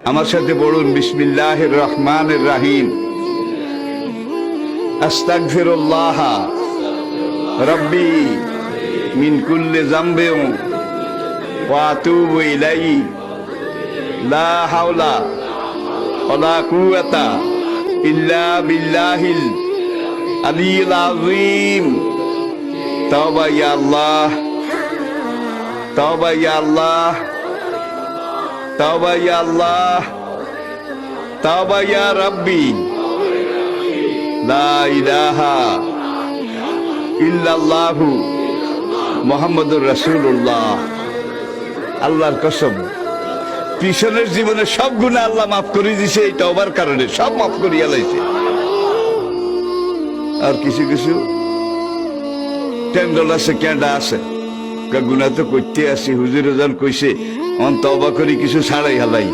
আমার সাথে বলুন বিসমিল্লাহির রহমানির রহিম। আস্তাগফিরুল্লাহ রব্বি মিন কুল্লি যামবিন ওয়া আতুবু ইলাইহি লা হাওলা ওয়ালা কুওয়াতা ইল্লা বিল্লাহিল আলিয়্যিল আযীম। তাওবা ইয়া আল্লাহ, তাওবা ইয়া আল্লাহ, তাওবা ইয়া আল্লাহ, তাওবা ইয়া রাব্বি, লা ইলাহা ইল্লাল্লাহু মুহাম্মাদুর রাসূলুল্লাহ। আল্লাহর কসম, পিছনের জীবনে সব গুনাহ আল্লাহ মাফ করে দিয়েছে এই তওবার কারণে, সব মাফ করিয়া লাইছে। আর কিছু কিছু টেন্ডল আছে, কেডা আছে, গুনাহ তো করতে আসি, হুজুর ওজন কইছে অন তওবা করি কিছু ছাড়াই হালাই।